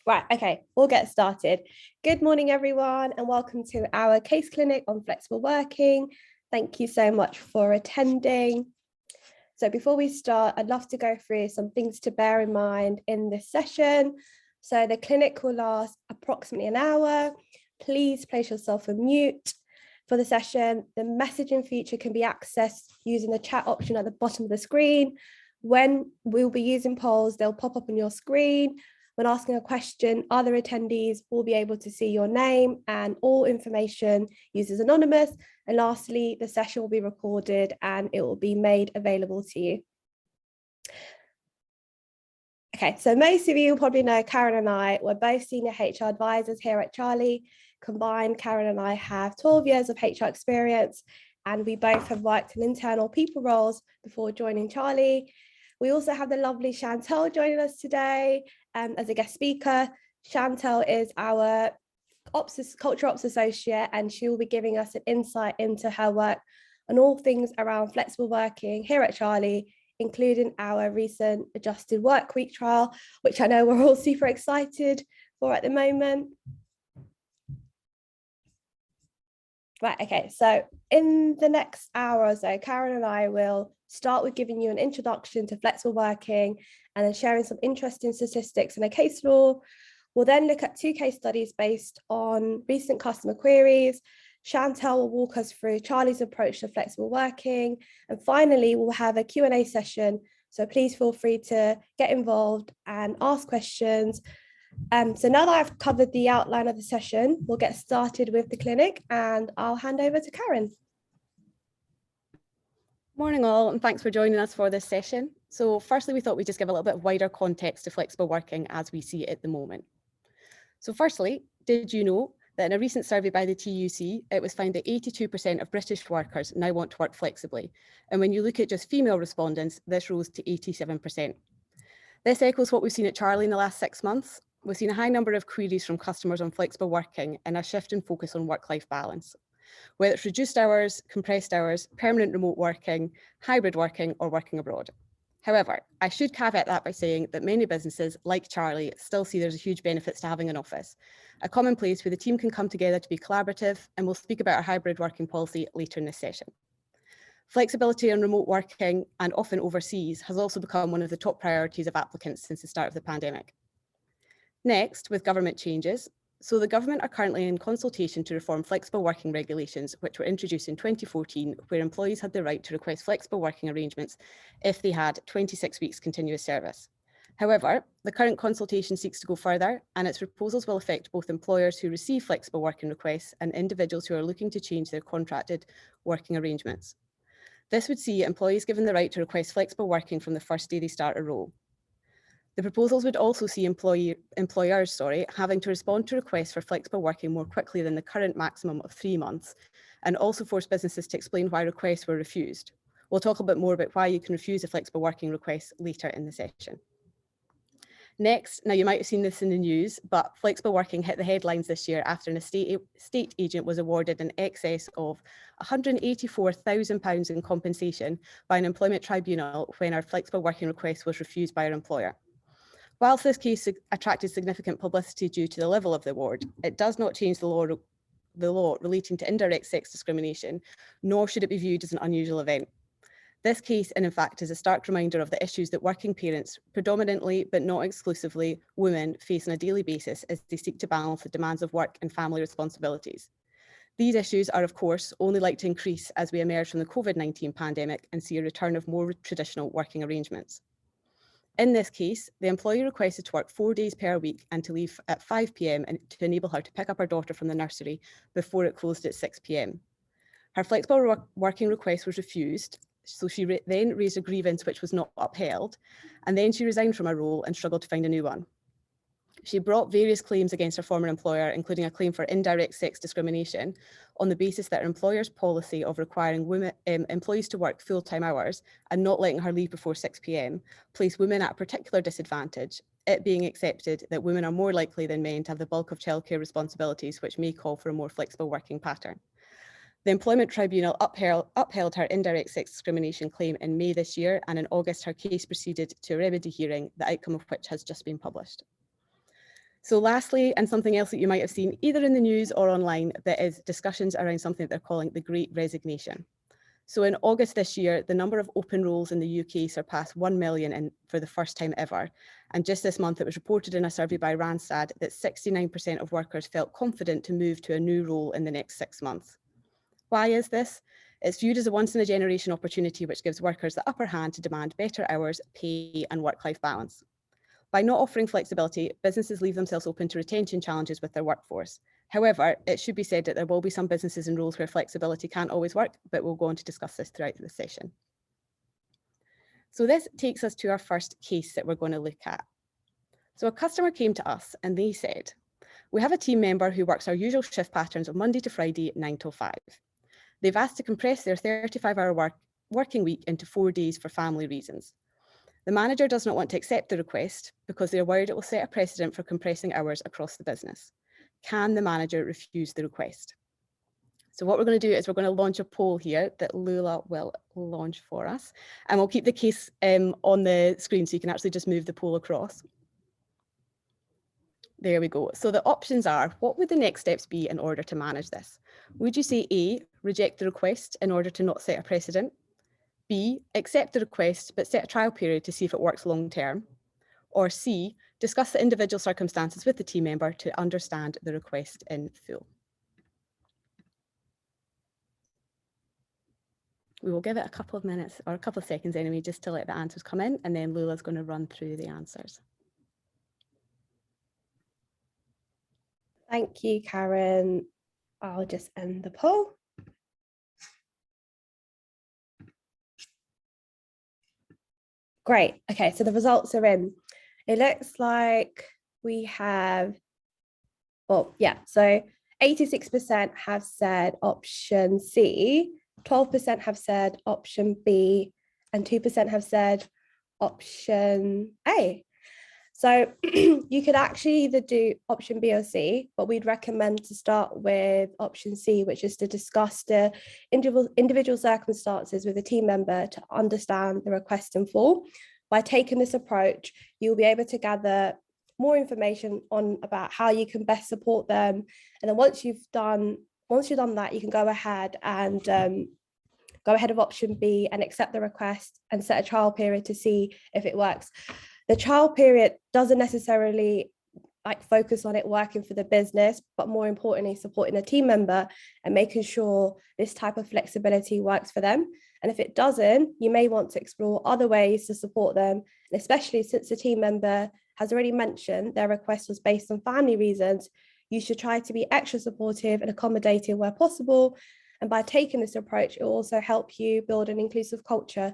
Right, okay, we'll get started. Good morning, everyone, and welcome to our case clinic on flexible working. Thank you so much for attending. So before we start, I'd love to go through some things to bear in mind in this session. So the clinic will last approximately an hour. Please place yourself on mute for the session. The messaging feature can be accessed using the chat option at the bottom of the screen. When we'll be using polls, they'll pop up on your screen. When asking a question, other attendees will be able to see your name, and all information used is anonymous. And lastly, the session will be recorded and it will be made available to you. Okay, so most of you probably know Karen and I, we're both senior HR advisors here at Charlie. Combined, Karen and I have 12 years of HR experience, and we both have worked in internal people roles before joining Charlie. We also have the lovely Chantelle joining us today as a guest speaker. Chantelle is our Culture Ops Associate, and she will be giving us an insight into her work on all things around flexible working here at Charlie, including our recent adjusted work week trial, which I know we're all super excited for at the moment. Right, okay, so in the next hour or so, Karen and I will start with giving you an introduction to flexible working and then sharing some interesting statistics and a case law. We'll then look at 2 case studies based on recent customer queries. Chantelle will walk us through Charlie's approach to flexible working. And finally, we'll have a Q&A session. So please feel free to get involved and ask questions. So now that I've covered the outline of the session, we'll get started with the clinic, and I'll hand over to Karen. Morning all, and thanks for joining us for this session. So firstly, we thought we'd just give a little bit wider context to flexible working as we see it at the moment. So firstly, did you know that in a recent survey by the TUC, it was found that 82% of British workers now want to work flexibly. And when you look at just female respondents, this rose to 87%. This echoes what we've seen at Charlie in the last 6 months. We've seen a high number of queries from customers on flexible working and a shift in focus on work-life balance. Whether it's reduced hours, compressed hours, permanent remote working, hybrid working, or working abroad. However, I should caveat that by saying that many businesses, like Charlie, still see there's a huge benefits to having an office, a common place where the team can come together to be collaborative, and we'll speak about our hybrid working policy later in this session. Flexibility and remote working, and often overseas, has also become one of the top priorities of applicants since the start of the pandemic. Next, with government changes. So the government are currently in consultation to reform flexible working regulations, which were introduced in 2014, where employees had the right to request flexible working arrangements if they had 26 weeks continuous service. However, the current consultation seeks to go further, and its proposals will affect both employers who receive flexible working requests and individuals who are looking to change their contracted working arrangements. This would see employees given the right to request flexible working from the first day they start a role. The proposals would also see employers having to respond to requests for flexible working more quickly than the current maximum of 3 months, and also force businesses to explain why requests were refused. We'll talk a bit more about why you can refuse a flexible working request later in the session. Next, now you might have seen this in the news, but flexible working hit the headlines this year after an estate agent was awarded an excess of £184,000 in compensation by an employment tribunal when our flexible working request was refused by our employer. Whilst this case attracted significant publicity due to the level of the award, it does not change the law relating to indirect sex discrimination, nor should it be viewed as an unusual event. This case, and in fact, is a stark reminder of the issues that working parents, predominantly but not exclusively women, face on a daily basis as they seek to balance the demands of work and family responsibilities. These issues are, of course, only likely to increase as we emerge from the COVID-19 pandemic and see a return of more traditional working arrangements. In this case, the employee requested to work 4 days per week and to leave at 5 p.m. and to enable her to pick up her daughter from the nursery before it closed at 6 p.m. Her flexible working request was refused, so she then raised a grievance which was not upheld, and then she resigned from her role and struggled to find a new one. She brought various claims against her former employer, including a claim for indirect sex discrimination on the basis that her employer's policy of requiring employees to work full-time hours and not letting her leave before 6 p.m. placed women at a particular disadvantage, it being accepted that women are more likely than men to have the bulk of childcare responsibilities, which may call for a more flexible working pattern. The Employment Tribunal upheld her indirect sex discrimination claim in May this year, and in August her case proceeded to a remedy hearing, the outcome of which has just been published. So lastly, and something else that you might have seen either in the news or online, that is discussions around something that they're calling the Great Resignation. So in August this year, the number of open roles in the UK surpassed 1 million for the first time ever. And just this month, it was reported in a survey by Randstad that 69% of workers felt confident to move to a new role in the next 6 months. Why is this? It's viewed as a once-in-a-generation opportunity which gives workers the upper hand to demand better hours, pay, and work-life balance. By not offering flexibility, businesses leave themselves open to retention challenges with their workforce. However, it should be said that there will be some businesses and roles where flexibility can't always work, but we'll go on to discuss this throughout the session. So this takes us to our first case that we're going to look at. So a customer came to us and they said, we have a team member who works our usual shift patterns of Monday to Friday, 9 till 5. They've asked to compress their 35-hour working week into 4 days for family reasons. The manager does not want to accept the request because they are worried it will set a precedent for compressing hours across the business. Can the manager refuse the request? So what we're going to do is we're going to launch a poll here that Lula will launch for us, and we'll keep the case on the screen so you can actually just move the poll across. There we go. So the options are, what would the next steps be in order to manage this? Would you say A, reject the request in order to not set a precedent? B, accept the request but set a trial period to see if it works long term? Or C, discuss the individual circumstances with the team member to understand the request in full? We will give it a couple of minutes or a couple of seconds anyway, just to let the answers come in, and then Lula's going to run through the answers. Thank you, Karen. I'll just end the poll. Great. Okay, so the results are in. It looks like we have, well, yeah, so 86% have said option C, 12% have said option B, and 2% have said option A. So you could actually either do option B or C, but we'd recommend to start with option C, which is to discuss the individual circumstances with a team member to understand the request in full. By taking this approach, you'll be able to gather more information about how you can best support them. And then once you've done that, you can go ahead with option B and accept the request and set a trial period to see if it works. The trial period doesn't necessarily focus on it working for the business, but more importantly, supporting a team member and making sure this type of flexibility works for them. And if it doesn't, you may want to explore other ways to support them, and especially since the team member has already mentioned their request was based on family reasons, you should try to be extra supportive and accommodating where possible. And by taking this approach, it will also help you build an inclusive culture.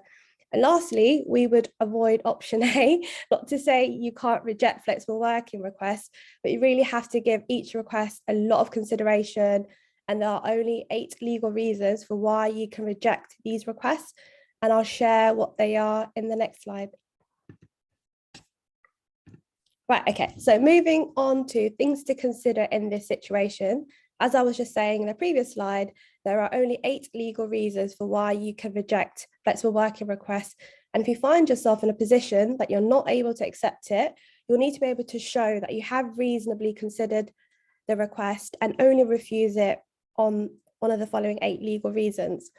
And lastly, we would avoid option A, not to say you can't reject flexible working requests, but you really have to give each request a lot of consideration. And there are only 8 legal reasons for why you can reject these requests. And I'll share what they are in the next slide. Right, okay, so moving on to things to consider in this situation. As I was just saying in the previous slide, there are only 8 legal reasons for why you can reject flexible working requests. And if you find yourself in a position that you're not able to accept it, you'll need to be able to show that you have reasonably considered the request and only refuse it on one of the following 8 legal reasons.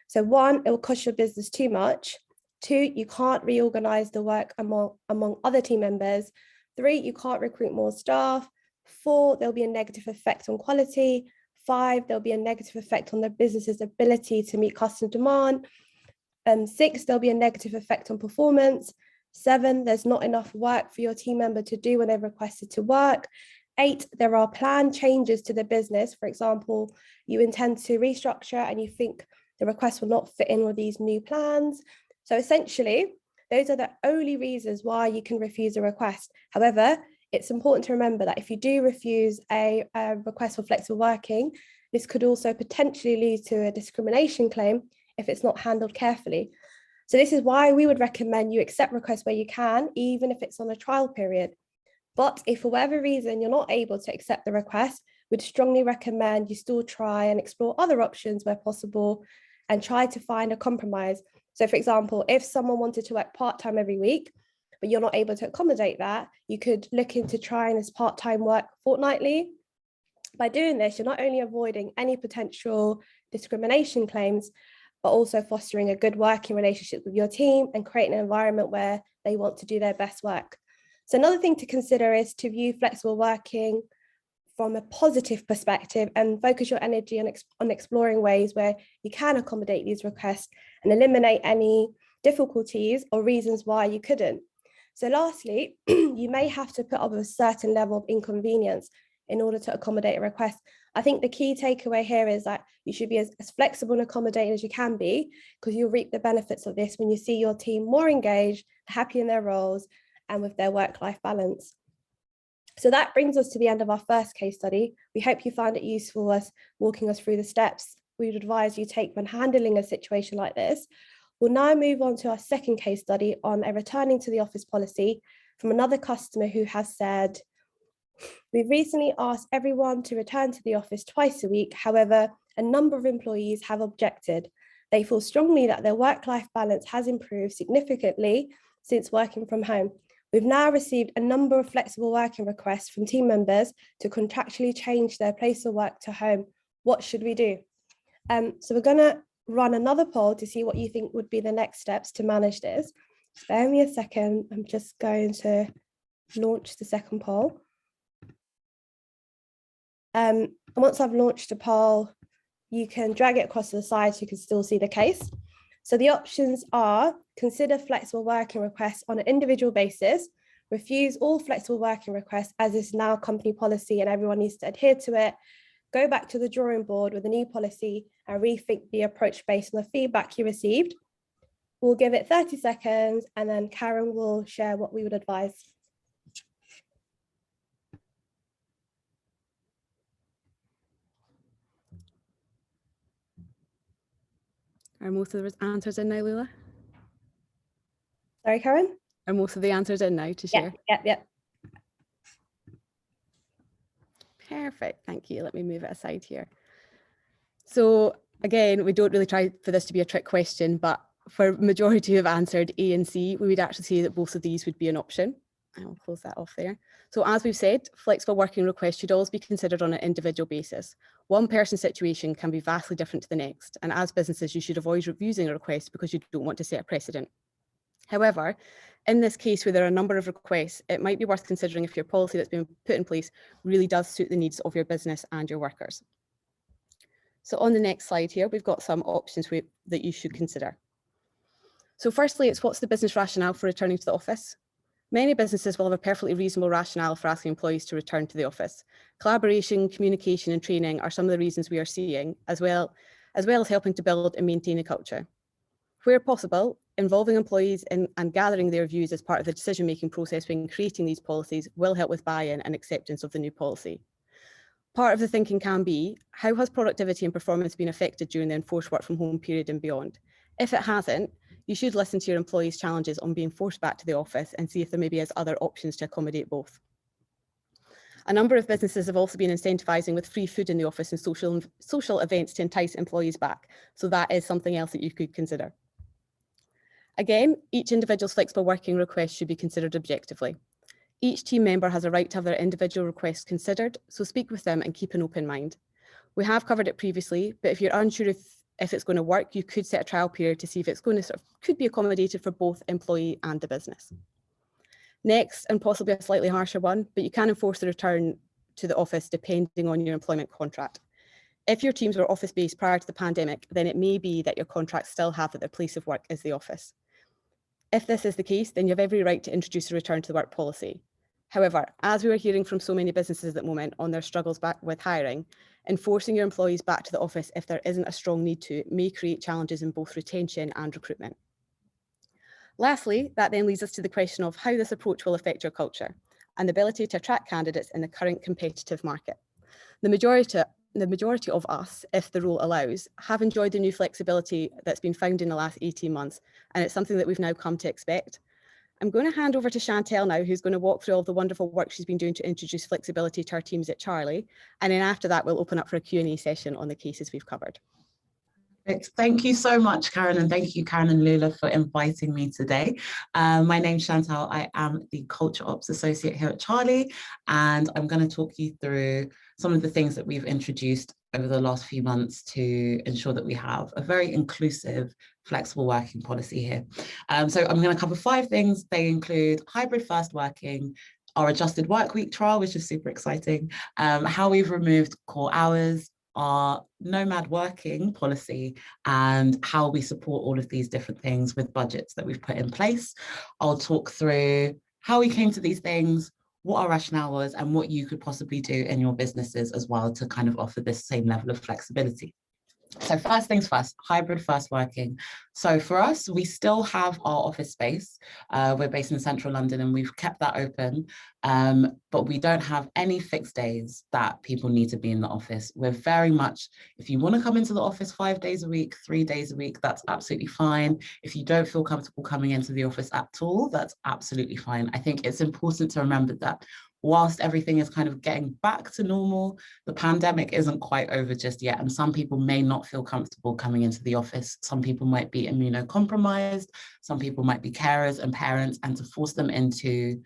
So 1, it will cost your business too much. 2, you can't reorganize the work among other team members. 3, you can't recruit more staff. 4, there'll be a negative effect on quality. 5, there'll be a negative effect on the business's ability to meet customer demand. 6, there'll be a negative effect on performance. 7, there's not enough work for your team member to do when they're requested to work. 8, there are planned changes to the business. For example, you intend to restructure and you think the request will not fit in with these new plans. So essentially, those are the only reasons why you can refuse a request. However, it's important to remember that if you do refuse a request for flexible working, this could also potentially lead to a discrimination claim if it's not handled carefully. So this is why we would recommend you accept requests where you can, even if it's on a trial period. But if for whatever reason you're not able to accept the request, we'd strongly recommend you still try and explore other options where possible and try to find a compromise. So for example, if someone wanted to work part-time every week, but you're not able to accommodate that, you could look into trying this part-time work fortnightly. By doing this, you're not only avoiding any potential discrimination claims, but also fostering a good working relationship with your team and creating an environment where they want to do their best work. So another thing to consider is to view flexible working from a positive perspective and focus your energy on exploring ways where you can accommodate these requests and eliminate any difficulties or reasons why you couldn't. So lastly, you may have to put up with a certain level of inconvenience in order to accommodate a request. I think the key takeaway here is that you should be as flexible and accommodating as you can be, because you'll reap the benefits of this when you see your team more engaged, happy in their roles, and with their work-life balance. So that brings us to the end of our first case study. We hope you found it useful as walking us through the steps we would advise you take when handling a situation like this. We'll now move on to our second case study on a returning to the office policy from another customer who has said, "We've recently asked everyone to return to the office twice a week. However, a number of employees have objected. They feel strongly that their work-life balance has improved significantly since working from home. We've now received a number of flexible working requests from team members to contractually change their place of work to home. What should we do?" So we're going to run another poll to see what you think would be the next steps to manage this. Spare me a second. I'm just going to launch the second poll. And once I've launched a poll, you can drag it across to the side so you can still see the case. So the options are: consider flexible working requests on an individual basis, refuse all flexible working requests as is now company policy and everyone needs to adhere to it, go back to the drawing board with a new policy and rethink the approach based on the feedback you received. We'll give it 30 seconds and then Karen will share what we would advise. Are most of the answers in now, Lula? Sorry, Karen? Are most of the answers in now to share? Yep. Perfect, thank you. Let me move it aside here. So again, we don't really try for this to be a trick question, but for majority who have answered A and C, we would actually say that both of these would be an option. I'll close that off there. So as we've said, flexible working requests should always be considered on an individual basis. One person's situation can be vastly different to the next, and as businesses, you should avoid refusing a request because you don't want to set a precedent. However, in this case where there are a number of requests, it might be worth considering if your policy that's been put in place really does suit the needs of your business and your workers. So on the next slide here, we've got some options that you should consider. So firstly, it's what's the business rationale for returning to the office? Many businesses will have a perfectly reasonable rationale for asking employees to return to the office. Collaboration, communication, and training are some of the reasons we are seeing, as well as helping to build and maintain a culture. Where possible, involving employees and gathering their views as part of the decision-making process when creating these policies will help with buy-in and acceptance of the new policy. Part of the thinking can be, how has productivity and performance been affected during the enforced work from home period and beyond? If it hasn't, you should listen to your employees' challenges on being forced back to the office and see if there maybe is other options to accommodate both. A number of businesses have also been incentivising with free food in the office and social events to entice employees back. So that is something else that you could consider. Again, each individual's flexible working request should be considered objectively. Each team member has a right to have their individual requests considered, so speak with them and keep an open mind. We have covered it previously, but if you're unsure if it's going to work, you could set a trial period to see if it's going to could be accommodated for both employee and the business. Next, and possibly a slightly harsher one, but you can enforce the return to the office depending on your employment contract. If your teams were office-based prior to the pandemic, then it may be that your contracts still have that their place of work is the office. If this is the case, then you have every right to introduce a return to the work policy. However, as we are hearing from so many businesses at the moment on their struggles back with hiring, enforcing your employees back to the office if there isn't a strong need to may create challenges in both retention and recruitment. Lastly, that then leads us to the question of how this approach will affect your culture and the ability to attract candidates in the current competitive market. The majority of us, if the role allows, have enjoyed the new flexibility that's been found in the last 18 months, and it's something that we've now come to expect. I'm going to hand over to Chantelle now, who's going to walk through all the wonderful work she's been doing to introduce flexibility to our teams at Charlie. And then after that, we'll open up for a Q&A session on the cases we've covered. Thank you so much, Karen, and thank you, Karen and Lula, for inviting me today. My name's Chantelle. I am the Culture Ops Associate here at Charlie, and I'm going to talk you through some of the things that we've introduced over the last few months to ensure that we have a very inclusive, flexible working policy here. So I'm going to cover 5 things. They include hybrid first working, our adjusted work week trial, which is super exciting, how we've removed core hours, our Nomad Working policy, and how we support all of these different things with budgets that we've put in place. I'll talk through how we came to these things, what our rationale was, and what you could possibly do in your businesses as well to kind of offer this same level of flexibility. So first things first, hybrid first working. So for us, we still have our office space. We're based in central London and we've kept that open, but we don't have any fixed days that people need to be in the office. We're very much, if you want to come into the office 5 days a week, 3 days a week, that's absolutely fine. If you don't feel comfortable coming into the office at all, that's absolutely fine. I think it's important to remember that whilst everything is kind of getting back to normal, the pandemic isn't quite over just yet. And some people may not feel comfortable coming into the office. Some people might be immunocompromised. Some people might be carers and parents, and to force them into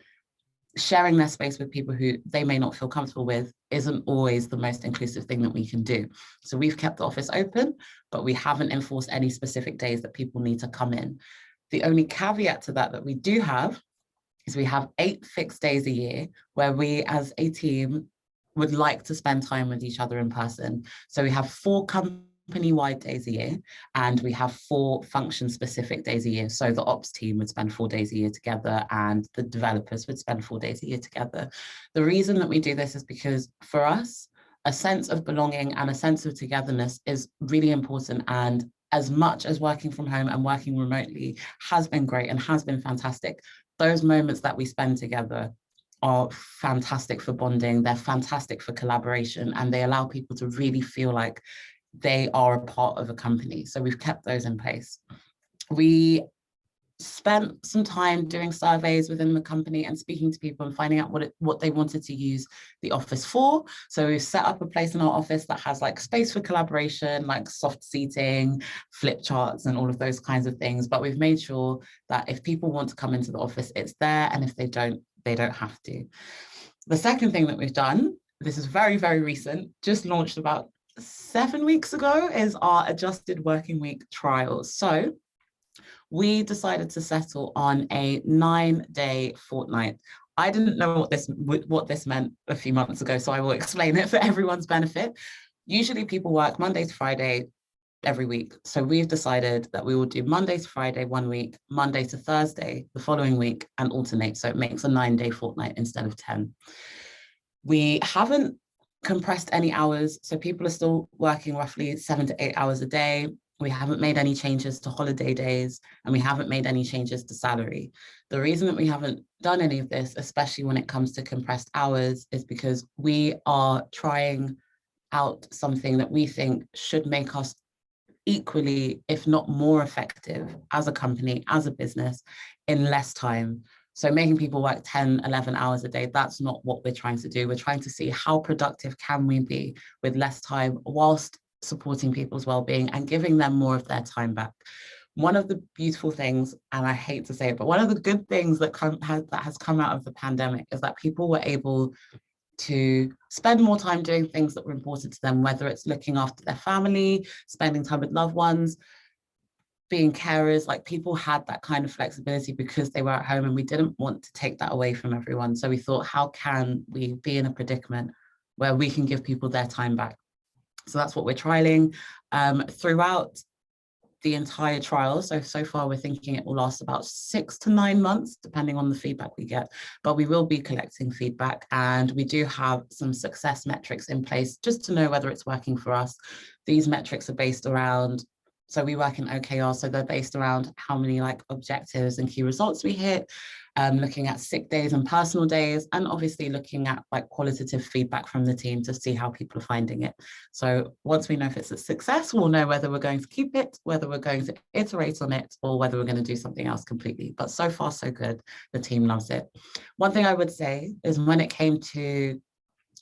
sharing their space with people who they may not feel comfortable with isn't always the most inclusive thing that we can do. So we've kept the office open, but we haven't enforced any specific days that people need to come in. The only caveat to that we do have is we have 8 fixed days a year where we as a team would like to spend time with each other in person. So we have 4 company-wide days a year, and we have 4 function-specific days a year. So the ops team would spend 4 days a year together, and the developers would spend 4 days a year together. The reason that we do this is because for us, a sense of belonging and a sense of togetherness is really important. And as much as working from home and working remotely has been great and has been fantastic, those moments that we spend together are fantastic for bonding, they're fantastic for collaboration, and they allow people to really feel like they are a part of a company. So we've kept those in place. We spent some time doing surveys within the company and speaking to people and finding out what they wanted to use the office for. So we've set up a place in our office that has like space for collaboration, like soft seating, flip charts, and all of those kinds of things. But we've made sure that if people want to come into the office, it's there. And if they don't have to. The second thing that we've done, this is very, very recent, just launched about 7 weeks ago, is our adjusted working week trial. So we decided to settle on a 9-day fortnight. I didn't know what this meant a few months ago, so I will explain it for everyone's benefit. Usually people work Monday to Friday every week. So we've decided that we will do Monday to Friday 1 week, Monday to Thursday the following week, and alternate. So it makes a 9-day fortnight instead of 10. We haven't compressed any hours. So people are still working roughly 7 to 8 hours a day. We haven't made any changes to holiday days, and we haven't made any changes to salary. The reason that we haven't done any of this, especially when it comes to compressed hours, is because we are trying out something that we think should make us equally, if not more effective as a company, as a business, in less time. So making people work 10, 11 hours a day, that's not what we're trying to do. We're trying to see how productive can we be with less time whilst supporting people's well-being and giving them more of their time back. One of the beautiful things, and I hate to say it, but one of the good things that has come out of the pandemic is that people were able to spend more time doing things that were important to them, whether it's looking after their family, spending time with loved ones, being carers. Like, people had that kind of flexibility because they were at home, and we didn't want to take that away from everyone. So we thought, how can we be in a predicament where we can give people their time back? So that's what we're trialing throughout the entire trial. So far we're thinking it will last about 6 to 9 months, depending on the feedback we get, but we will be collecting feedback, and we do have some success metrics in place just to know whether it's working for us. These metrics are based around, so we work in OKR, so they're based around how many like objectives and key results we hit, looking at sick days and personal days, and obviously looking at like qualitative feedback from the team to see how people are finding it. So once we know if it's a success, we'll know whether we're going to keep it, whether we're going to iterate on it, or whether we're going to do something else completely. But so far, so good. The team loves it. One thing I would say is when it came to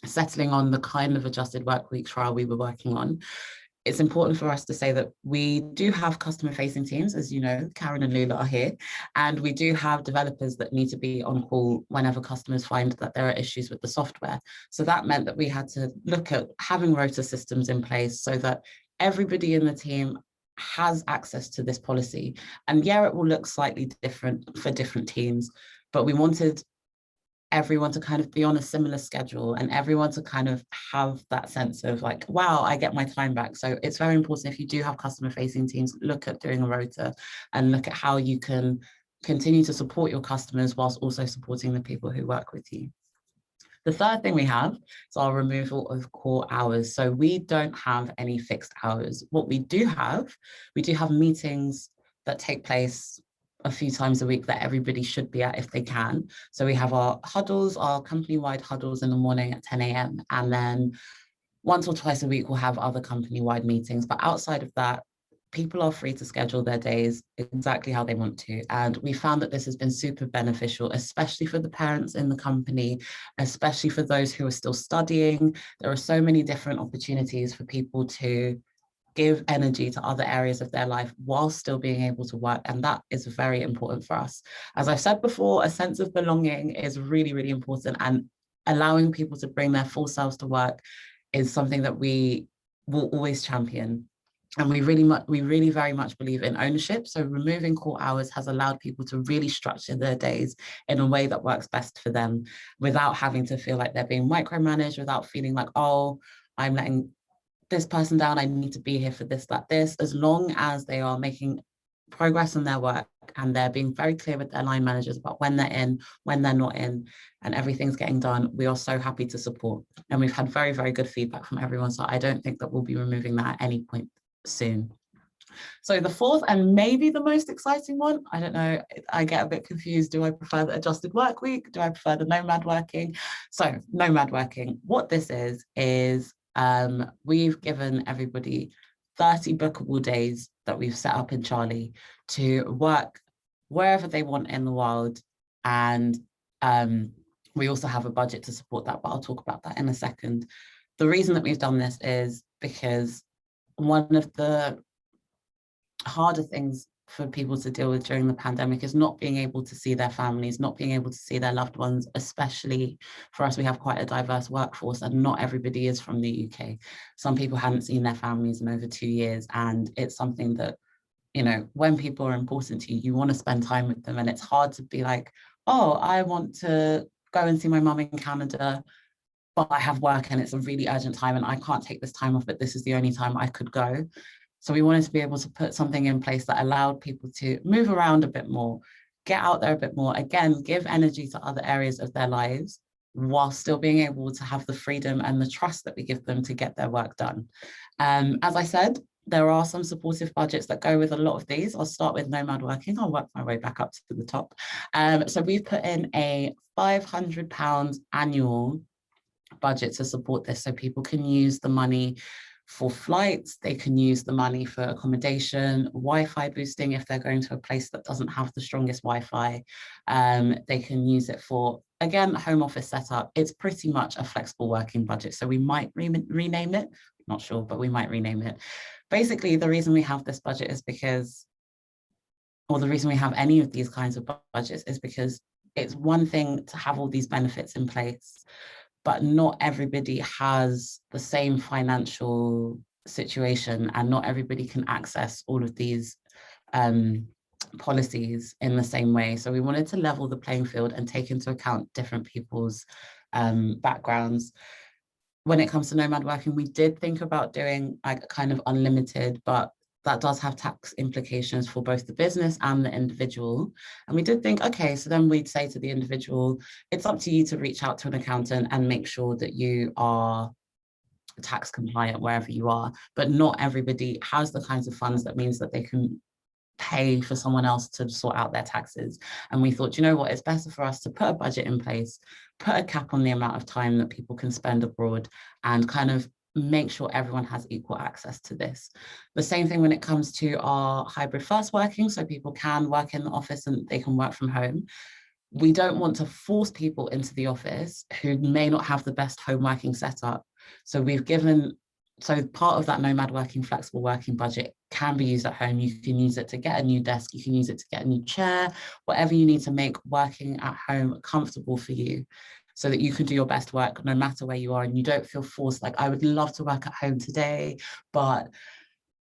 settling on the kind of adjusted work week trial we were working on, it's important for us to say that we do have customer facing teams, as you know, Karen and Lula are here, and we do have developers that need to be on call whenever customers find that there are issues with the software. So that meant that we had to look at having rota systems in place so that everybody in the team has access to this policy. And yeah, it will look slightly different for different teams, but we wanted everyone to kind of be on a similar schedule and everyone to kind of have that sense of like, wow, I get my time back. So it's very important, if you do have customer facing teams, look at doing a rota and look at how you can continue to support your customers whilst also supporting the people who work with you. The third thing we have is our removal of core hours. So we don't have any fixed hours. What we do have meetings that take place a few times a week that everybody should be at if they can. So we have our huddles, our company-wide huddles in the morning at 10 a.m. And then once or twice a week, we'll have other company-wide meetings. But outside of that, people are free to schedule their days exactly how they want to. And we found that this has been super beneficial, especially for the parents in the company, especially for those who are still studying. There are so many different opportunities for people to give energy to other areas of their life while still being able to work. And that is very important for us. As I've said before, a sense of belonging is really, really important, and allowing people to bring their full selves to work is something that we will always champion. And we really very much believe in ownership. So removing core hours has allowed people to really structure their days in a way that works best for them without having to feel like they're being micromanaged, without feeling like, oh, I'm letting this person down, I need to be here for this, that, this. As long as they are making progress in their work and they're being very clear with their line managers about when they're in, when they're not in, and everything's getting done, we are so happy to support. And we've had very, very good feedback from everyone. So I don't think that we'll be removing that at any point soon. So the fourth and maybe the most exciting one, I don't know, I get a bit confused. Do I prefer the adjusted work week? Do I prefer the nomad working? So nomad working, what this is we've given everybody 30 bookable days that we've set up in Charlie to work wherever they want in the world. And we also have a budget to support that, but I'll talk about that in a second. The reason that we've done this is because one of the harder things for people to deal with during the pandemic is not being able to see their families, not being able to see their loved ones, especially for us, we have quite a diverse workforce and not everybody is from the UK. Some people hadn't seen their families in over 2 years, and it's something that, you know, when people are important to you, you want to spend time with them, and it's hard to be like, oh, I want to go and see my mum in Canada, but I have work and it's a really urgent time and I can't take this time off, but this is the only time I could go. So we wanted to be able to put something in place that allowed people to move around a bit more, get out there a bit more, again, give energy to other areas of their lives while still being able to have the freedom and the trust that we give them to get their work done. As I said, there are some supportive budgets that go with a lot of these. I'll start with Nomad Working. I'll work my way back up to the top. So we've put in a £500 annual budget to support this, so people can use the money for flights, they can use the money for accommodation, Wi-Fi boosting if they're going to a place that doesn't have the strongest Wi-Fi. They can use it for, again, home office setup. It's pretty much a flexible working budget. So we might rename it, not sure, but we might rename it. Basically, the reason we have this budget is because, or the reason we have any of these kinds of budgets is because it's one thing to have all these benefits in place, but not everybody has the same financial situation and not everybody can access all of these policies in the same way. So we wanted to level the playing field and take into account different people's backgrounds. When it comes to nomad working, we did think about doing like kind of unlimited, but that does have tax implications for both the business and the individual. And we did think, okay, so then we'd say to the individual, it's up to you to reach out to an accountant and make sure that you are tax compliant wherever you are. But not everybody has the kinds of funds that means that they can pay for someone else to sort out their taxes. And we thought, you know what, it's better for us to put a budget in place, put a cap on the amount of time that people can spend abroad, and kind of make sure everyone has equal access to this. The same thing when it comes to our hybrid first working, so people can work in the office and they can work from home. We don't want to force people into the office who may not have the best home working setup. So we've given So part of that Nomad Working, flexible working budget can be used at home. You can use it to get a new desk, you can use it to get a new chair, whatever you need to make working at home comfortable for you, so that you can do your best work no matter where you are and you don't feel forced. Like, I would love to work at home today, but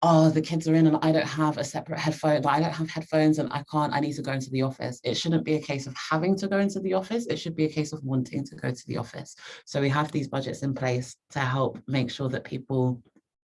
oh, the kids are in and I don't have a separate headphone, I don't have headphones and I need to go into the office. It shouldn't be a case of having to go into the office. It should be a case of wanting to go to the office. So we have these budgets in place to help make sure that people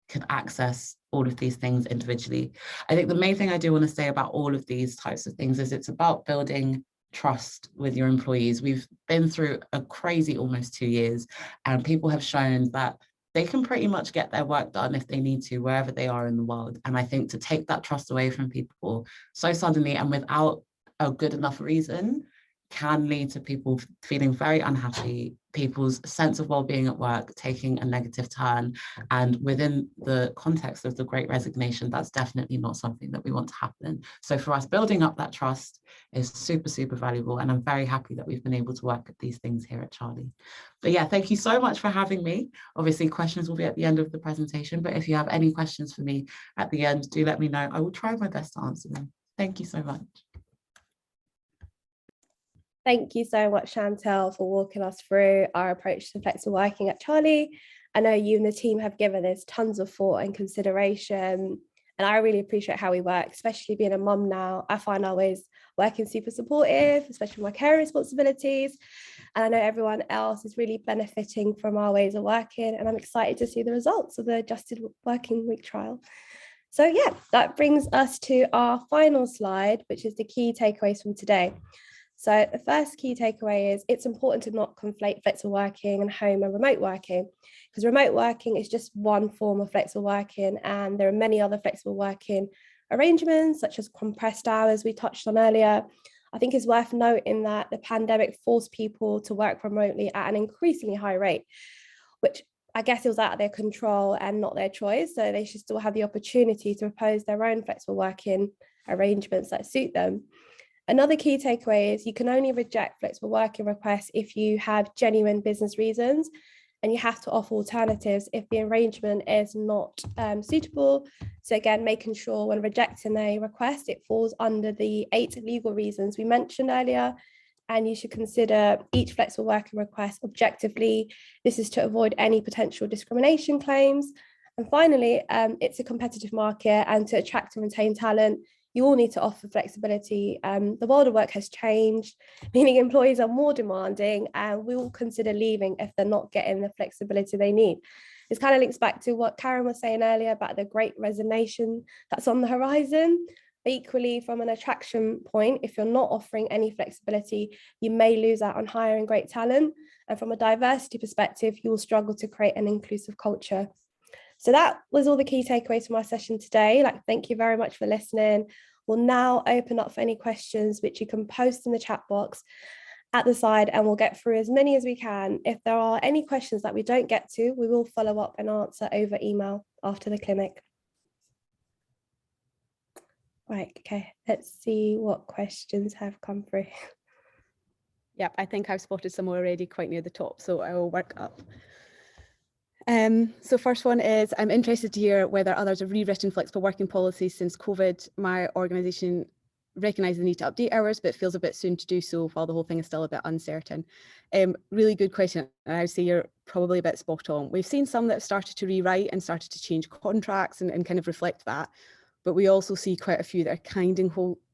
can access all of these things individually. I think the main thing I do want to say about all of these types of things is it's about building trust with your employees. We've been through a crazy almost 2 years, and people have shown that they can pretty much get their work done if they need to, wherever they are in the world. And I think to take that trust away from people so suddenly and without a good enough reason can lead to people feeling very unhappy, people's sense of well-being at work taking a negative turn. And within the context of the Great Resignation, that's definitely not something that we want to happen. So for us, building up that trust is super, super valuable. And I'm very happy that we've been able to work at these things here at Charlie. But yeah, thank you so much for having me. Obviously, questions will be at the end of the presentation, but if you have any questions for me at the end, do let me know. I will try my best to answer them. Thank you so much. Thank you so much, Chantelle, for walking us through our approach to flexible working at Charlie. I know you and the team have given this tons of thought and consideration, and I really appreciate how we work, especially being a mum now. I find our ways working super supportive, especially with my care responsibilities. And I know everyone else is really benefiting from our ways of working, and I'm excited to see the results of the adjusted working week trial. So yeah, that brings us to our final slide, which is the key takeaways from today. So the first key takeaway is it's important to not conflate flexible working and home and remote working, because remote working is just one form of flexible working, and there are many other flexible working arrangements, such as compressed hours we touched on earlier. I think it's worth noting that the pandemic forced people to work remotely at an increasingly high rate, which I guess it was out of their control and not their choice. So they should still have the opportunity to propose their own flexible working arrangements that suit them. Another key takeaway is you can only reject flexible working requests if you have genuine business reasons, and you have to offer alternatives if the arrangement is not suitable. So again, making sure when rejecting a request, it falls under the 8 legal reasons we mentioned earlier, and you should consider each flexible working request objectively. This is to avoid any potential discrimination claims. And finally, it's a competitive market, and to attract and retain talent, you all need to offer flexibility. The world of work has changed, meaning employees are more demanding, and we will consider leaving if they're not getting the flexibility they need. This kind of links back to what Karen was saying earlier about the Great Resignation that's on the horizon. Equally, from an attraction point, if you're not offering any flexibility, you may lose out on hiring great talent. And from a diversity perspective, you will struggle to create an inclusive culture. So that was all the key takeaways from our session today. Thank you very much for listening. We'll now open up for any questions, which you can post in the chat box at the side, and we'll get through as many as we can. If there are any questions that we don't get to, we will follow up and answer over email after the clinic. Right, okay, let's see what questions have come through. Yep, I think I've spotted some already quite near the top, so I will work up. So first one is, I'm interested to hear whether others have rewritten flexible working policies since COVID. My organisation recognises the need to update hours, but feels a bit soon to do so while the whole thing is still a bit uncertain. Really good question, and I would say you're probably a bit spot on. We've seen some that have started to rewrite and started to change contracts and kind of reflect that, but we also see quite a few that are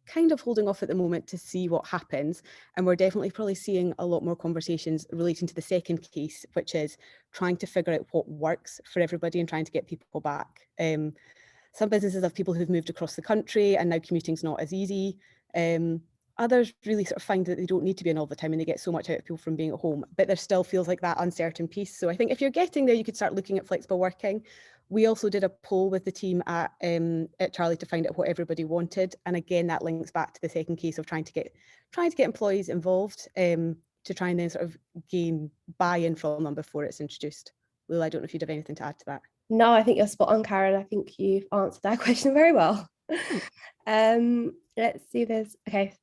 kind of holding off at the moment to see what happens. And we're definitely probably seeing a lot more conversations relating to the second case, which is trying to figure out what works for everybody and trying to get people back. Some businesses have people who've moved across the country and now commuting's not as easy. Others really sort of find that they don't need to be in all the time and they get so much out of people from being at home, but there still feels like that uncertain piece. So I think if you're getting there, you could start looking at flexible working. We also did a poll with the team at Charlie to find out what everybody wanted. And again, that links back to the second case of trying to get employees involved to try and then sort of gain buy-in from them before it's introduced. Lil, I don't know if you'd have anything to add to that. No, I think you're spot on, Karen. I think you've answered that question very well. Let's see this. Okay,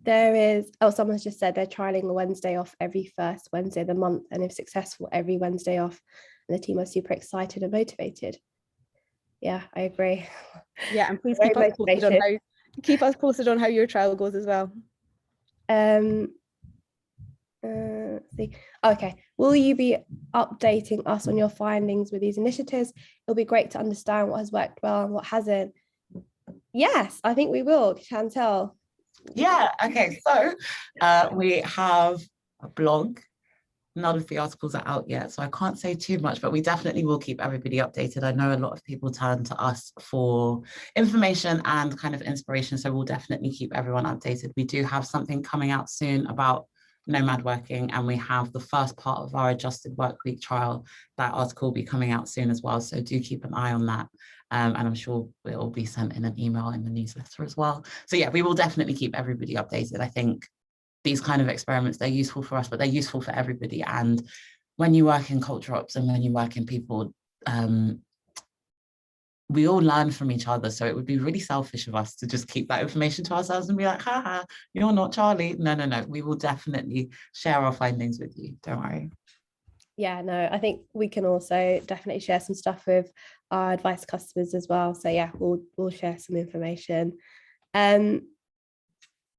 There is, oh, someone's just said they're trialing a Wednesday off every first Wednesday of the month, and if successful, every Wednesday off. And the team are super excited and motivated. Yeah, I agree. Yeah, and please Very keep us posted on how your trial goes as well. Let's see. Okay, will you be updating us on your findings with these initiatives? It'll be great to understand what has worked well and what hasn't. Yes, I think we will, Chantelle. Yeah, okay, so we have a blog. None of the articles are out yet, so I can't say too much, but we definitely will keep everybody updated. I know a lot of people turn to us for information and kind of inspiration, so we'll definitely keep everyone updated. We do have something coming out soon about Nomad Working, and we have the first part of our adjusted work week trial. That article will be coming out soon as well, so do keep an eye on that. And I'm sure it will be sent in an email in the newsletter as well. So yeah, we will definitely keep everybody updated. I think these kind of experiments, they're useful for us, but they're useful for everybody. And when you work in culture ops and when you work in people, we all learn from each other. So it would be really selfish of us to just keep that information to ourselves and be like, haha, you're not Charlie. No. We will definitely share our findings with you. Don't worry. Yeah, no, I think we can also definitely share some stuff with our advice customers as well. So yeah, we'll share some information.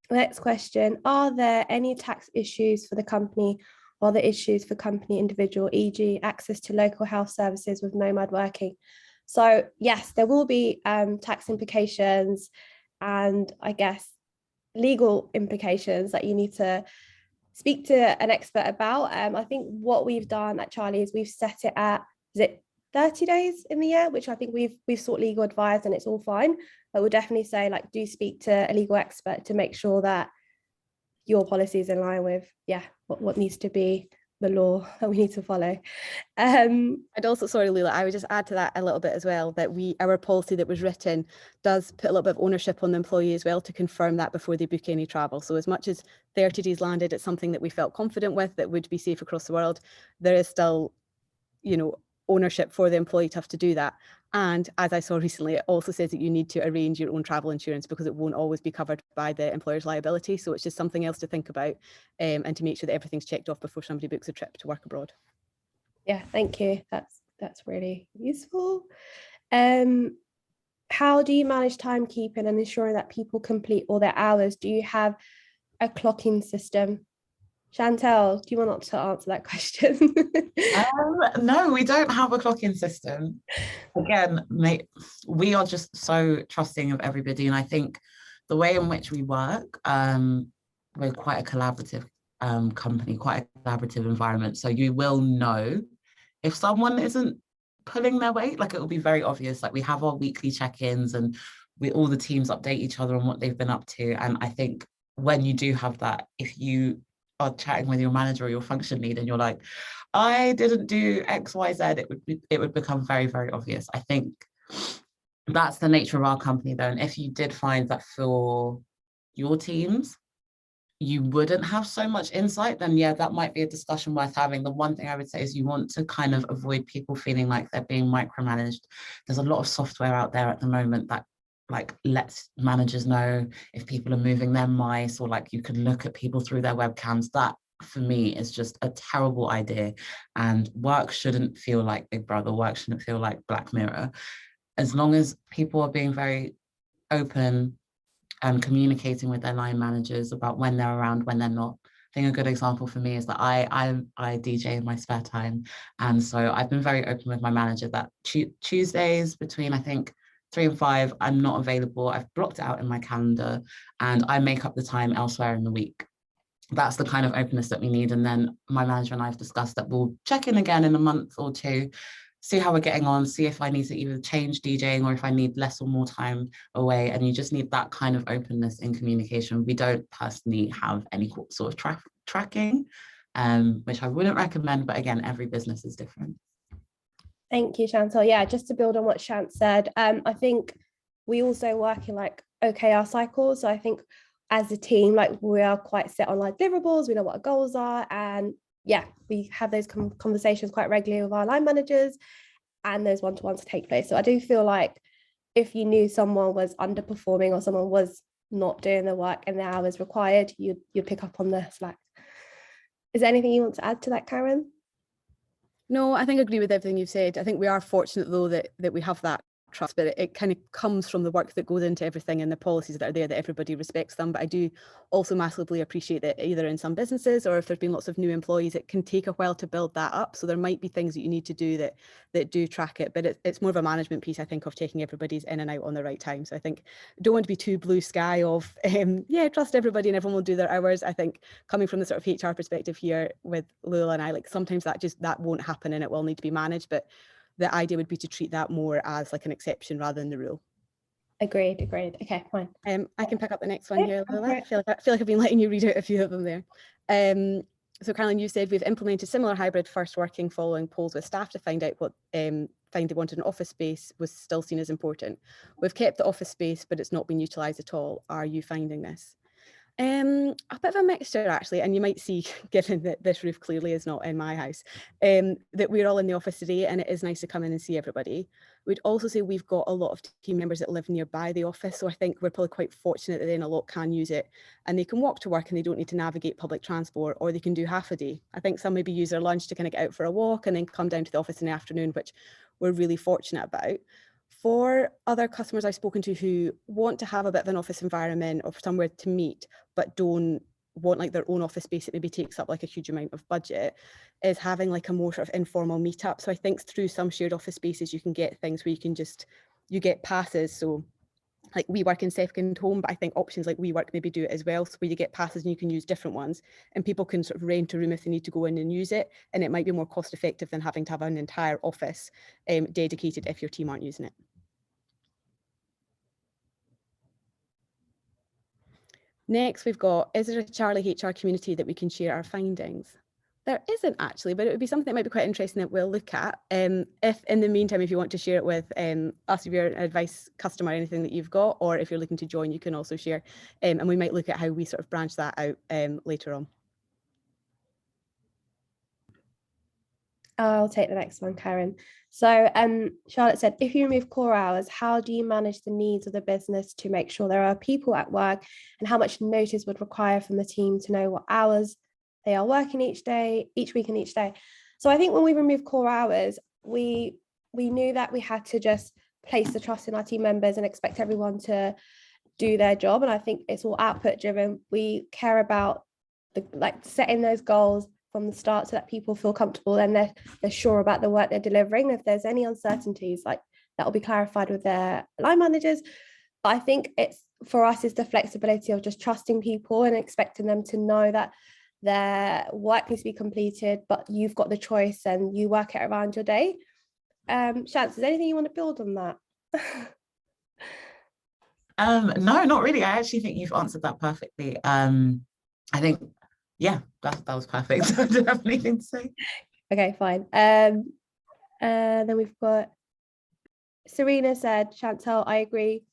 Next question, are there any tax issues for the company or the issues for company individual, e.g. access to local health services with Nomad Working? So yes, there will be tax implications and I guess legal implications that you need to speak to an expert about. I think what we've done at Charlie is we've set it at, is it 30 days in the year, which I think we've sought legal advice and it's all fine. But we'll definitely say, like, do speak to a legal expert to make sure that your policy is in line with, what needs to be the law that we need to follow. I'd also, sorry, Leila, I would just add to that a little bit as well, that our policy that was written does put a little bit of ownership on the employee as well to confirm that before they book any travel. So as much as 30 days landed, it's something that we felt confident with, that would be safe across the world. There is still, ownership for the employee to have to do that. And as I saw recently, it also says that you need to arrange your own travel insurance because it won't always be covered by the employer's liability. So it's just something else to think about and to make sure that everything's checked off before somebody books a trip to work abroad. Yeah, thank you. That's really useful. How do you manage timekeeping and ensuring that people complete all their hours? Do you have a clocking system? Chantelle, do you want to answer that question? No, we don't have a clocking system. Again, we are just so trusting of everybody. And I think the way in which we work, we're quite a collaborative company, quite a collaborative environment. So you will know if someone isn't pulling their weight, like it will be very obvious. Like we have our weekly check-ins and all the teams update each other on what they've been up to. And I think when you do have that, if you are chatting with your manager or your function lead and you're like, I didn't do X, Y, Z, it would become very, very obvious. I think that's the nature of our company though. And if you did find that for your teams, you wouldn't have so much insight, then yeah, that might be a discussion worth having. The one thing I would say is you want to kind of avoid people feeling like they're being micromanaged. There's a lot of software out there at the moment that like lets managers know if people are moving their mice, or like you can look at people through their webcams. That for me is just a terrible idea. And work shouldn't feel like Big Brother, work shouldn't feel like Black Mirror. As long as people are being very open and communicating with their line managers about when they're around, when they're not. I think a good example for me is that I DJ in my spare time. And so I've been very open with my manager that Tuesdays between, I think, 3 and 5, I'm not available. I've blocked it out in my calendar and I make up the time elsewhere in the week. That's the kind of openness that we need. And then my manager and I have discussed that we'll check in again in a month or two, see how we're getting on, see if I need to either change DJing or if I need less or more time away. And you just need that kind of openness in communication. We don't personally have any sort of tracking, which I wouldn't recommend, but again, every business is different. Thank you, Chantelle. Yeah, just to build on what Shant said, I think we also work in like OKR cycles. So I think as a team, like we are quite set on like deliverables, we know what our goals are. And yeah, we have those conversations quite regularly with our line managers and those one-to-ones take place. So I do feel like if you knew someone was underperforming or someone was not doing the work and the hours required, you'd pick up on the slack. Is there anything you want to add to that, Karen? No, I think I agree with everything you've said. I think we are fortunate though that we have that trust, but it kind of comes from the work that goes into everything and the policies that are there, that everybody respects them. But I do also massively appreciate that either in some businesses or if there's been lots of new employees, it can take a while to build that up. So there might be things that you need to do that do track it, but it's more of a management piece, I think, of taking everybody's in and out on the right time. So I think I don't want to be too blue sky of trust everybody and everyone will do their hours. I think coming from the sort of HR perspective here with Lula and I, like sometimes that won't happen and it will need to be managed, but the idea would be to treat that more as like an exception rather than the rule. Agreed. Okay, fine. I can pick up the next one here, Lila. Right. I feel like I've been letting you read out a few of them there. So Caroline, you said we've implemented similar hybrid first working following polls with staff to find out what find they wanted an office space was still seen as important. We've kept the office space, but it's not been utilised at all. Are you finding this? A bit of a mixture actually, and you might see, given that this roof clearly is not in my house, that we're all in the office today and it is nice to come in and see everybody. We'd also say we've got a lot of team members that live nearby the office, so I think we're probably quite fortunate that then a lot can use it and they can walk to work and they don't need to navigate public transport, or they can do half a day. I think some maybe use their lunch to kind of get out for a walk and then come down to the office in the afternoon, which we're really fortunate about. For other customers I've spoken to who want to have a bit of an office environment or somewhere to meet, but don't want like their own office space that maybe takes up like a huge amount of budget, is having like a more sort of informal meetup. So I think through some shared office spaces, you can get things where you get passes. So like we work in second home, but I think options like WeWork maybe do it as well. So where you get passes and you can use different ones and people can sort of rent a room if they need to go in and use it. And it might be more cost effective than having to have an entire office dedicated if your team aren't using it. Next, we've got, is there a Charlie HR community that we can share our findings? There isn't actually, but it would be something that might be quite interesting that we'll look at. If in the meantime, if you want to share it with us, if you're an advice customer, anything that you've got, or if you're looking to join, you can also share. And we might look at how we sort of branch that out later on. I'll take the next one, Karen. So Charlotte said, if you remove core hours, how do you manage the needs of the business to make sure there are people at work, and how much notice would require from the team to know what hours they are working each week and each day? So I think when we remove core hours, we knew that we had to just place the trust in our team members and expect everyone to do their job. And I think it's all output driven. We care about setting those goals from the start so that people feel comfortable and they're sure about the work they're delivering. If there's any uncertainties, like that will be clarified with their line managers. But I think it's for us is the flexibility of just trusting people and expecting them to know that their work needs to be completed, but you've got the choice and you work it around your day. Shantelle, is there anything you want to build on that? No, not really. I actually think you've answered that perfectly. I think, yeah, that was perfect. I don't have anything to say. Okay, fine. Then we've got Serena said, Chantelle, I agree.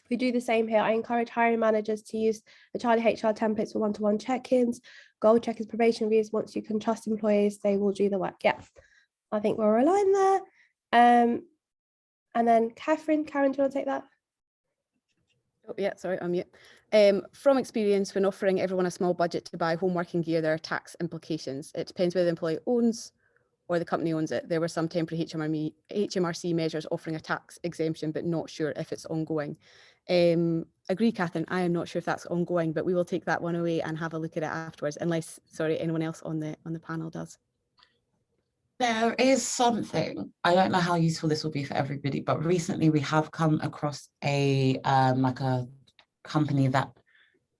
We do the same here. I encourage hiring managers to use the Charlie HR templates for one-to-one check-ins, goal check-ins, probation reviews. Once you can trust employees, they will do the work. Yeah, I think we're aligned there. And then Karen, do you want to take that? Oh, yeah, sorry, I'm mute. From experience, when offering everyone a small budget to buy home working gear, there are tax implications. It depends whether the employee owns or the company owns it. There were some temporary HMRC measures offering a tax exemption, but not sure if it's ongoing. Agree, Catherine, I am not sure if that's ongoing, but we will take that one away and have a look at it afterwards, unless, sorry, anyone else on the panel does. There is something, I don't know how useful this will be for everybody, but recently we have come across a like a company that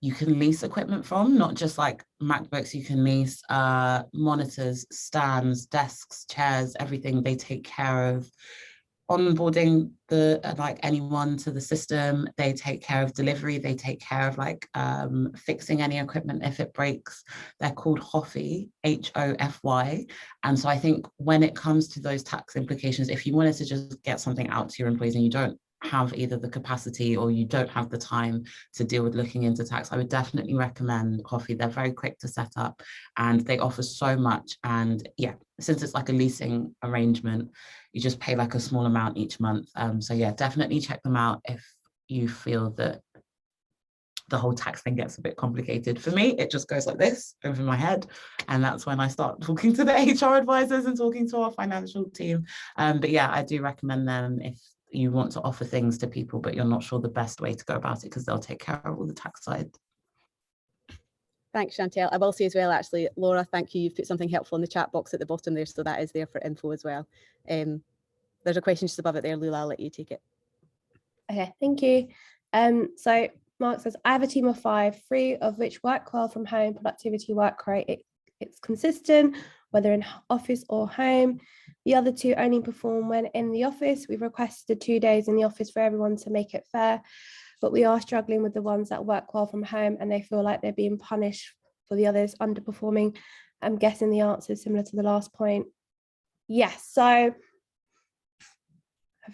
you can lease equipment from, not just like MacBooks, you can lease monitors, stands, desks, chairs, everything. They take care of onboarding like anyone to the system. They take care of delivery. They take care of like fixing any equipment if it breaks. They're called Hofy, Hofy. And so I think when it comes to those tax implications, if you wanted to just get something out to your employees and you don't have either the capacity or you don't have the time to deal with looking into tax, I would definitely recommend Hofy. They're very quick to set up and they offer so much. And yeah, since it's like a leasing arrangement, you just pay like a small amount each month. So yeah, definitely check them out if you feel that the whole tax thing gets a bit complicated. For me, it just goes like this over my head. And that's when I start talking to the HR advisors and talking to our financial team. But yeah, I do recommend them if you want to offer things to people, but you're not sure the best way to go about it, because they'll take care of all the tax side. Thanks, Chantelle. I will say as well, actually, Laura, thank you. You've put something helpful in the chat box at the bottom there, so that is there for info as well. There's a question just above it there, Lula. I'll let you take it. Okay, thank you. So Mark says, I have a team of 5, 3 of which work well from home. Productivity work rate, it's consistent, whether in office or home. The other 2 only perform when in the office. We've requested 2 days in the office for everyone to make it fair, but we are struggling with the ones that work well from home and they feel like they're being punished for the others underperforming. I'm guessing the answer is similar to the last point. Yes, so I've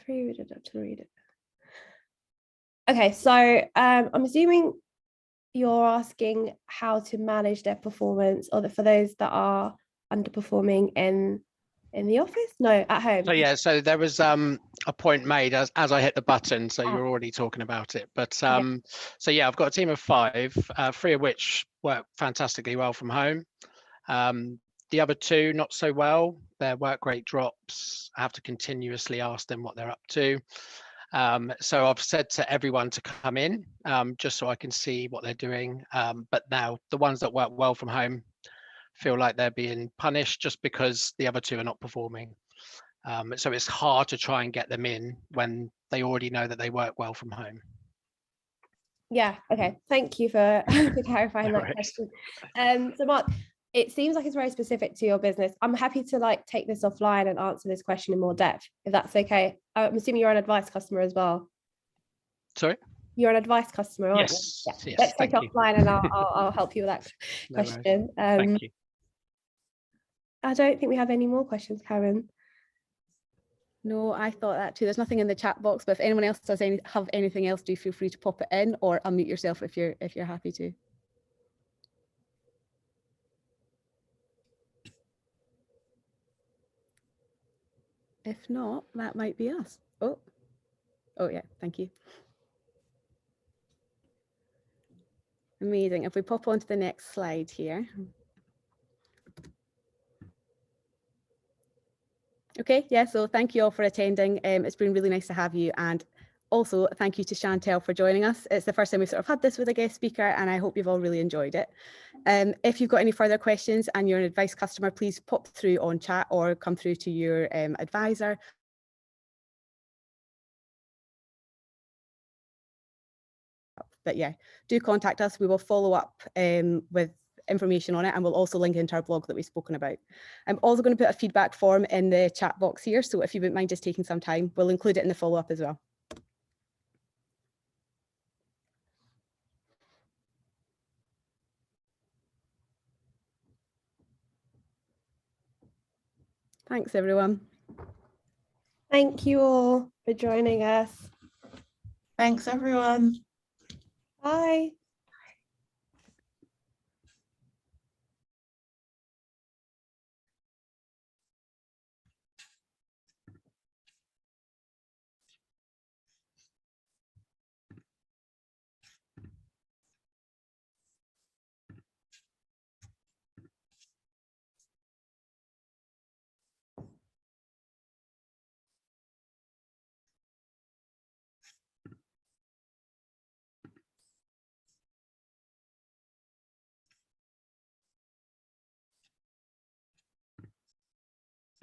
reread it up to read it. Okay, so I'm assuming you're asking how to manage their performance, or for those that are underperforming in the office? No, at home. So yeah, so there was a point made as I hit the button, so you're already talking about it. But Okay. so yeah, I've got a team of 5, 3 of which work fantastically well from home. The other 2 not so well. Their work rate drops. I have to continuously ask them what they're up to. So I've said to everyone to come in just so I can see what they're doing. But now the ones that work well from home feel like they're being punished just because the other 2 are not performing. So it's hard to try and get them in when they already know that they work well from home. Yeah, okay. Thank you for clarifying No that worries. question. So Mark, it seems like it's very specific to your business. I'm happy to take this offline and answer this question in more depth, if that's okay. I'm assuming you're an advice customer as well. Sorry? You're an advice customer, aren't Yes. you? Yeah. Yes, Let's take it thank you. offline and I'll help you with that No worries. question. Thank you. I don't think we have any more questions, Karen. No, I thought that too. There's nothing in the chat box, but if anyone else does have anything else, do feel free to pop it in or unmute yourself if you're happy to. If not, that might be us. Oh yeah, thank you. Amazing. If we pop on to the next slide here. Okay, yeah, so thank you all for attending. It's been really nice to have you, and also thank you to Chantelle for joining us. It's the first time we've sort of had this with a guest speaker, and I hope you've all really enjoyed it. If you've got any further questions and you're an advice customer, please pop through on chat or come through to your advisor. But yeah, do contact us. We will follow up with information on it, and we'll also link into our blog that we've spoken about. I'm also going to put a feedback form in the chat box here, so if you wouldn't mind just taking some time, we'll include it in the follow-up as well. Thanks, everyone. Thank you all for joining us. Thanks, everyone. Bye.